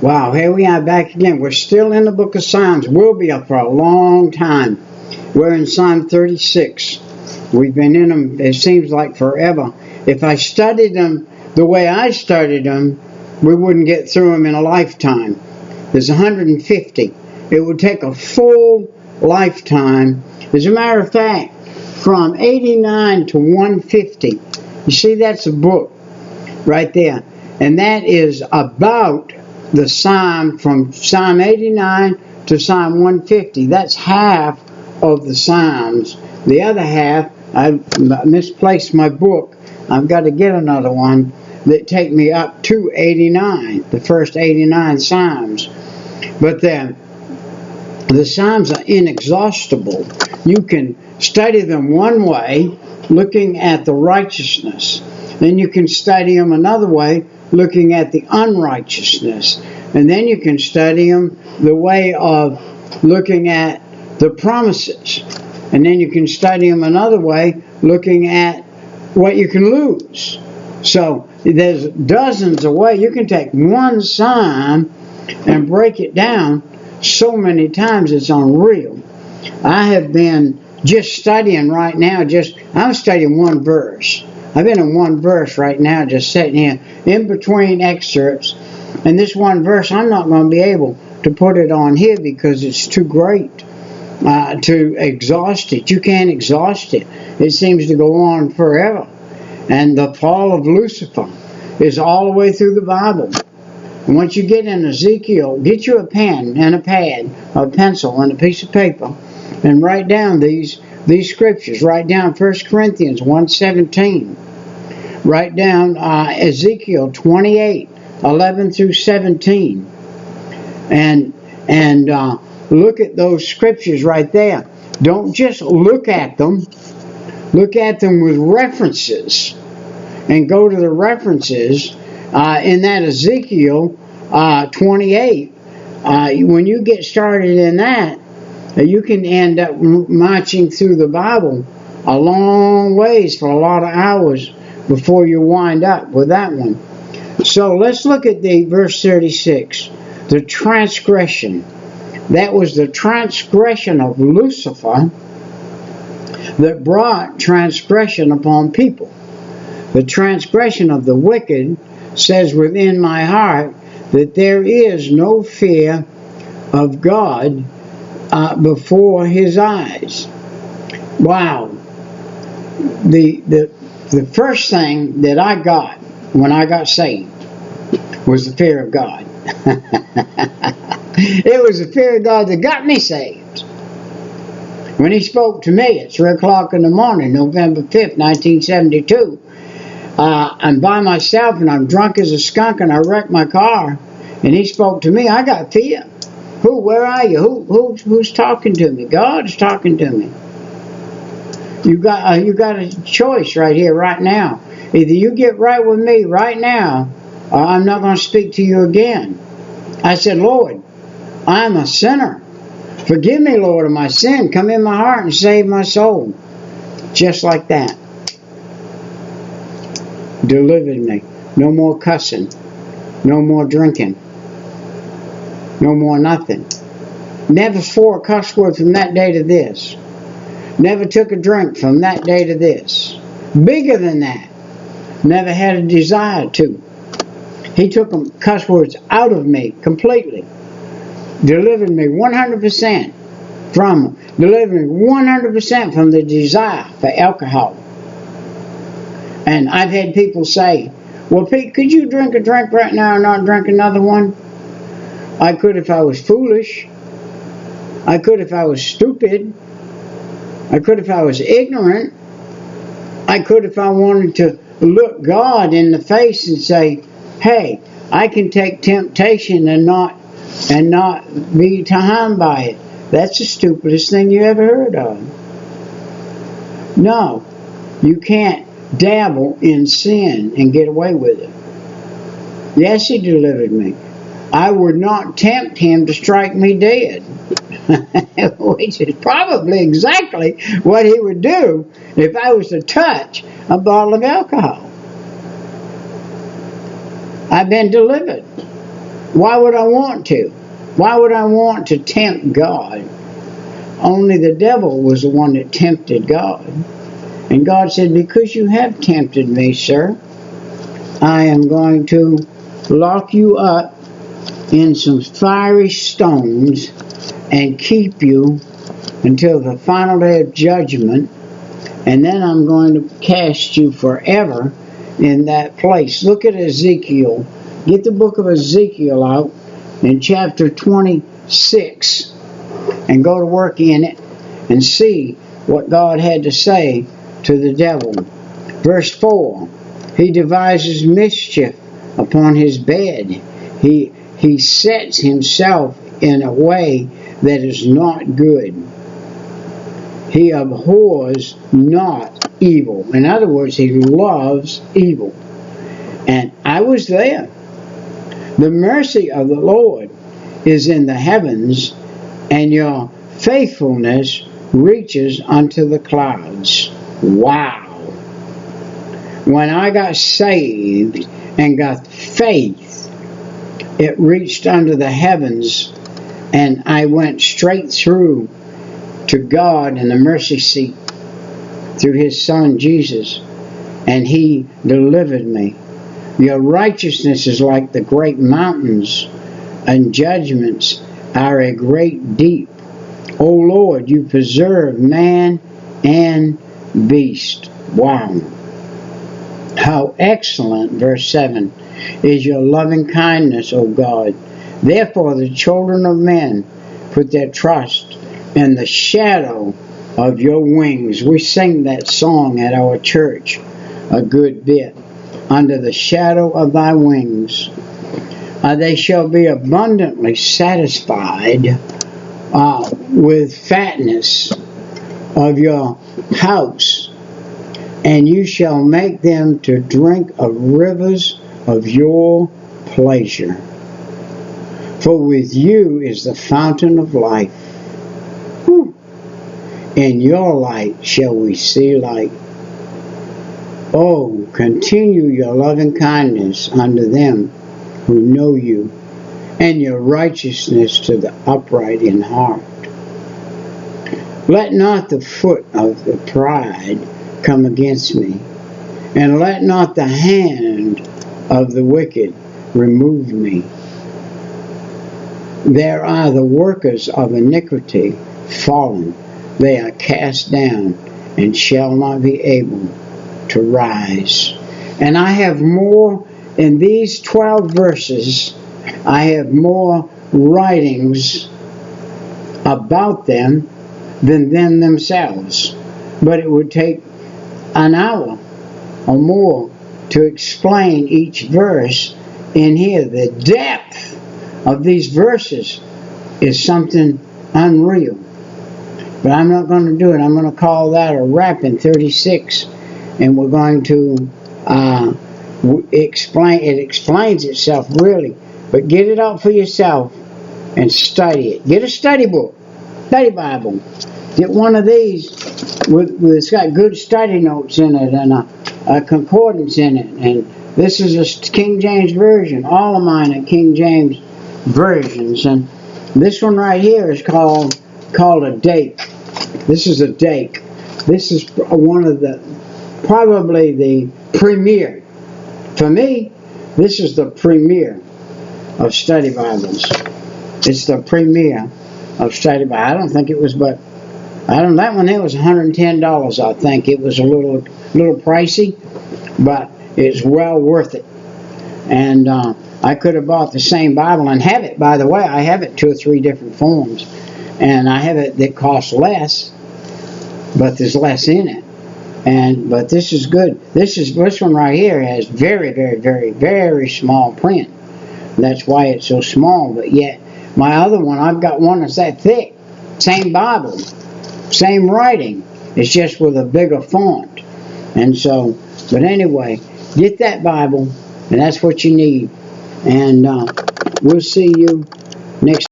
Wow, here we are back again. We're still in the book of Psalms. We'll be up for a long time. We're in Psalm 36. We've been in them, it seems like forever. If I studied them the way I studied them, we wouldn't get through them in a lifetime. There's 150. It would take a full lifetime. As a matter of fact, from 89 to 150, you see that's a book right there. And that is about the Psalm from Psalm 89 to Psalm 150. That's half of the Psalms. The other half, I misplaced my book. I've got to get another one that take me up to 89, the first 89 Psalms. But the Psalms are inexhaustible. You can study them one way, looking at the righteousness. Then you can study them another way, looking at the unrighteousness. And then you can study them the way of looking at the promises. And then you can study them another way, looking at what you can lose. So there's dozens of ways. You can take one psalm and break it down so many times it's unreal. I have been just studying right now, I'm studying one verse. I've been in one verse right now, just sitting here in between excerpts. And this one verse, I'm not going to be able to put it on here because it's too great to exhaust it. You can't exhaust it. It seems to go on forever. And the fall of Lucifer is all the way through the Bible. And once you get in Ezekiel, get you a pen and a pad, a pencil and a piece of paper, and write down these scriptures. Write down 1 Corinthians 1:17. Write down Ezekiel 28:11 through 17. And look at those scriptures right there. Don't just look at them. Look at them with references. And go to the references in that Ezekiel 28. When you get started in that, you can end up marching through the Bible a long ways for a lot of hours before you wind up with that one. So let's look at the verse 36. The transgression. That was the transgression of Lucifer that brought transgression upon people. The transgression of the wicked says within my heart that there is no fear of God before his eyes. Wow. The first thing that I got when I got saved was the fear of God. It was the fear of God that got me saved. When he spoke to me at 3 o'clock in the morning, November 5th, 1972, I'm by myself and I'm drunk as a skunk and I wrecked my car, and he spoke to me, I got fear. Where are you? Who's talking to me? God's talking to me. You got a choice right here, right now. Either you get right with me right now, or I'm not going to speak to you again. I said, Lord, I'm a sinner. Forgive me, Lord, of my sin. Come in my heart and save my soul. Just like that. Delivered me. No more cussing. No more drinking. No more nothing. Never swore a cuss word from that day to this. Never took a drink from that day to this. Bigger than that. Never had a desire to. He took them cuss words out of me completely. Delivered me 100% from them. Delivered me 100% from the desire for alcohol. And I've had people say, well, Pete, could you drink a drink right now and not drink another one? I could if I was foolish. I could if I was stupid. I could if I was ignorant. I could if I wanted to look God in the face and say, hey, I can take temptation and not be harmed by it. That's the stupidest thing you ever heard of. No, you can't dabble in sin and get away with it. Yes, he delivered me. I would not tempt him to strike me dead. Which is probably exactly what he would do if I was to touch a bottle of alcohol. I've been delivered. Why would I want to? Why would I want to tempt God? Only the devil was the one that tempted God. And God said, because you have tempted me, sir, I am going to lock you up in some fiery stones and keep you until the final day of judgment, and then I'm going to cast you forever in that place. Look at Ezekiel. Get the book of Ezekiel out in chapter 26 and go to work in it and see what God had to say to the devil. Verse 4, he devises mischief upon his bed. He sets himself in a way that is not good. He abhors not evil. In other words, he loves evil. And I was there. The mercy of the Lord is in the heavens, and your faithfulness reaches unto the clouds. Wow. When I got saved and got faith, it reached under the heavens, and I went straight through to God in the mercy seat through his son Jesus, and he delivered me. Your righteousness is like the great mountains, and judgments are a great deep. O Lord, you preserve man and beast. Wow. How excellent, verse 7, is your loving kindness, O God. Therefore the children of men put their trust in the shadow of your wings. We sing that song at our church a good bit. Under the shadow of thy wings. They shall be abundantly satisfied with fatness of your house, and you shall make them to drink of rivers of your pleasure. For with you is the fountain of life. Whew. In your light shall we see light. Oh, continue your loving kindness unto them who know you, and your righteousness to the upright in heart. Let not the foot of the pride come against me, and let not the hand of the wicked remove me. There are the workers of iniquity fallen. They are cast down and shall not be able to rise. And I have more in these 12 verses. I have more writings about them than them themselves. But it would take an hour or more to explain each verse in here. The depth of these verses is something unreal. But I'm not going to do it. I'm going to call that a wrap in 36. And we're going to explain. It explains itself, really. But get it out for yourself and study it. Get a study book, study Bible. Get one of these it's got good study notes in it and a concordance in it. And this is a King James version. All of mine are King James versions. And this one right here is called a dake. This is a dake. This is one of probably the premier. For me, this is the premier of study Bibles. It's the premier of study Bibles. I don't think it was, but that one there was $110. I think it was a little pricey, but it's well worth it. And I could have bought the same Bible and have it. By the way, I have it 2 or 3 different forms, and I have it that costs less, but there's less in it. But this is good. This one right here has very, very, very, very small print. That's why it's so small. But yet, my other one, I've got one that's that thick. Same Bible, same writing. It's just with a bigger font. And so, but anyway, get that Bible, and that's what you need. And we'll see you next